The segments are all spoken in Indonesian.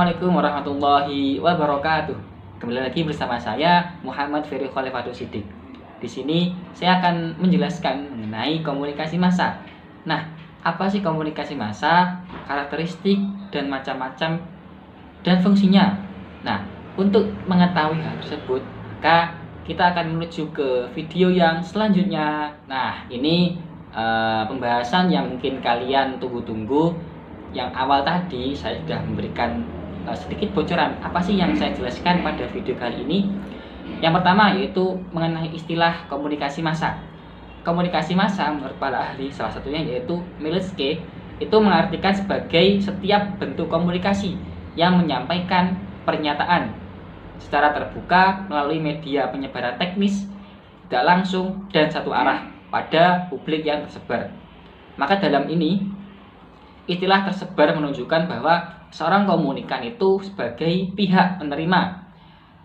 Assalamualaikum warahmatullahi wabarakatuh. Kembali lagi bersama saya Muhammad Ferry Khalifatul Siddiq. Di sini saya akan menjelaskan mengenai komunikasi massa. Nah, apa sih komunikasi massa, karakteristik dan macam-macam dan fungsinya? Nah, untuk mengetahui hal tersebut, maka kita akan menuju ke video yang selanjutnya. Nah, ini pembahasan yang mungkin kalian tunggu-tunggu. Yang awal tadi saya sudah memberikan sedikit bocoran apa sih yang saya jelaskan pada video kali ini. Yang pertama yaitu mengenai istilah komunikasi massa. Komunikasi massa menurut para ahli salah satunya yaitu Milewski itu mengartikan sebagai setiap bentuk komunikasi yang menyampaikan pernyataan secara terbuka melalui media penyebaran teknis, tidak langsung dan satu arah pada publik yang tersebar. Maka dalam ini istilah tersebar menunjukkan bahwa seorang komunikan itu sebagai pihak penerima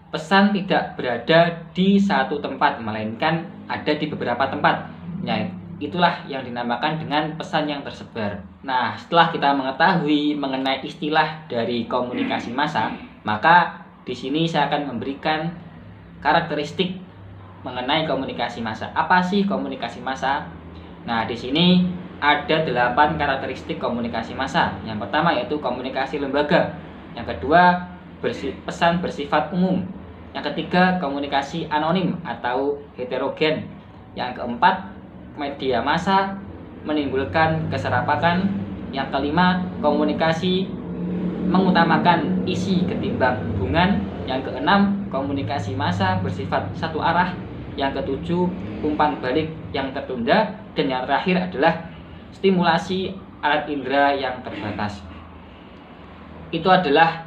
pesan tidak berada di satu tempat, melainkan ada di beberapa tempat. Nah, itulah yang dinamakan dengan pesan yang tersebar. Nah, setelah kita mengetahui mengenai istilah dari komunikasi massa, maka di sini saya akan memberikan karakteristik mengenai komunikasi massa. Apa sih komunikasi massa? Nah, di sini ada 8 karakteristik komunikasi massa. Yang pertama yaitu komunikasi lembaga. Yang kedua, pesan bersifat umum. Yang ketiga, komunikasi anonim atau heterogen. Yang keempat, media massa menimbulkan keserakahan. Yang kelima, komunikasi mengutamakan isi ketimbang hubungan. Yang keenam, komunikasi massa bersifat satu arah. Yang ketujuh, umpan balik yang tertunda. Dan yang terakhir adalah stimulasi alat indera yang terbatas. Itu adalah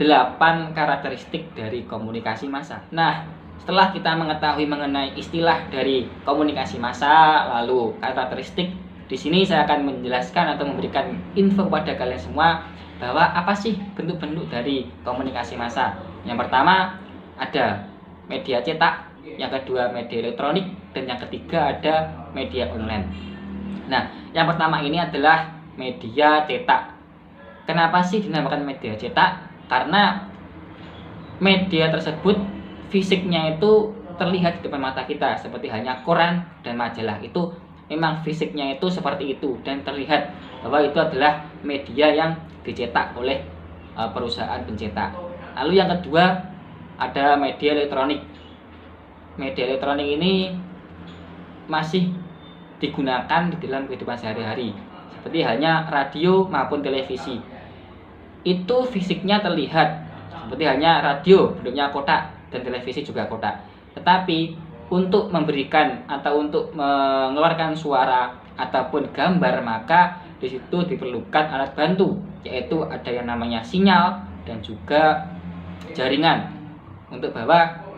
8 karakteristik dari komunikasi massa. Nah, setelah kita mengetahui mengenai istilah dari komunikasi massa, lalu karakteristik, di sini saya akan menjelaskan atau memberikan info kepada kalian semua bahwa apa sih bentuk-bentuk dari komunikasi massa. Yang pertama ada media cetak, yang kedua media elektronik, dan yang ketiga ada media online. Nah, yang pertama ini adalah media cetak. Kenapa sih dinamakan media cetak? Karena media tersebut fisiknya itu terlihat di depan mata kita, seperti hanya koran dan majalah. Itu memang fisiknya itu seperti itu dan terlihat bahwa itu adalah media yang dicetak oleh perusahaan pencetak. Lalu yang kedua ada media elektronik. Media elektronik ini masih digunakan di dalam kehidupan sehari-hari, seperti hanya radio maupun televisi. Itu fisiknya terlihat seperti hanya radio bentuknya kotak dan televisi juga kotak. Tetapi untuk memberikan atau untuk mengeluarkan suara ataupun gambar, maka di situ diperlukan alat bantu, yaitu ada yang namanya sinyal dan juga jaringan. Untuk bahwa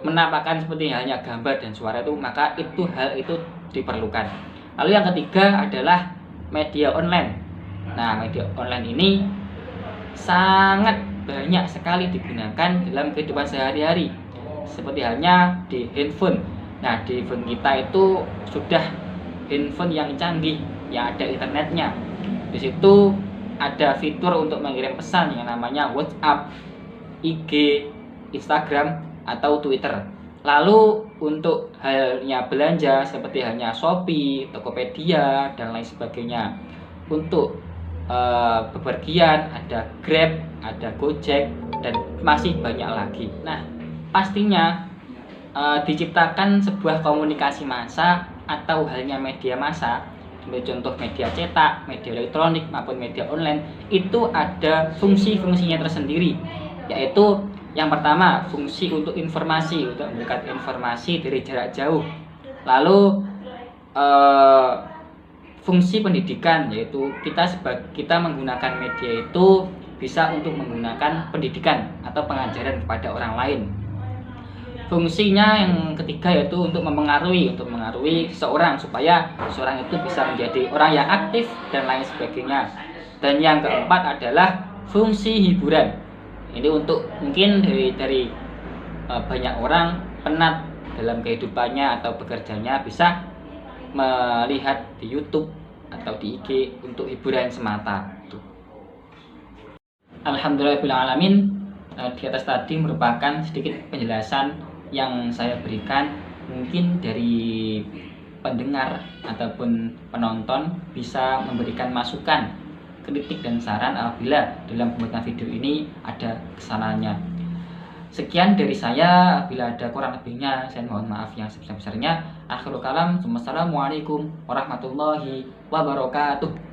menampakkan seperti hanya gambar dan suara itu, maka hal itu diperlukan. Lalu yang ketiga adalah media online. Nah, media online ini sangat banyak sekali digunakan dalam kehidupan sehari-hari, seperti hanya di handphone. Nah, di handphone kita itu sudah handphone yang canggih, yang ada internetnya. Di situ ada fitur untuk mengirim pesan yang namanya WhatsApp, IG, Instagram, atau Twitter. Lalu untuk halnya belanja seperti hanya Shopee, Tokopedia, dan lain sebagainya. Untuk bepergian ada Grab, ada Gojek, dan masih banyak lagi. Nah, pastinya diciptakan sebuah komunikasi massa atau halnya media massa, contoh media cetak, media elektronik maupun media online, itu ada fungsi-fungsinya tersendiri, yaitu yang pertama, fungsi untuk informasi, untuk memberikan informasi dari jarak jauh. Lalu fungsi pendidikan, yaitu kita menggunakan media itu bisa untuk menggunakan pendidikan atau pengajaran kepada orang lain. Fungsinya yang ketiga yaitu untuk mempengaruhi seseorang supaya seseorang itu bisa menjadi orang yang aktif dan lain sebagainya. Dan yang keempat adalah fungsi hiburan. Ini untuk mungkin dari banyak orang penat dalam kehidupannya atau bekerjanya bisa melihat di YouTube atau di IG untuk hiburan semata. Alhamdulillahirrahmanirrahim. Di atas tadi merupakan sedikit penjelasan yang saya berikan. Mungkin dari pendengar ataupun penonton bisa memberikan masukan, kritik dan saran apabila dalam pembuatan video ini ada kesalahannya. Sekian dari saya, apabila ada kurang lebihnya saya mohon maaf yang sebesar-besarnya. Akhirul kalam, wassalamualaikum warahmatullahi wabarakatuh.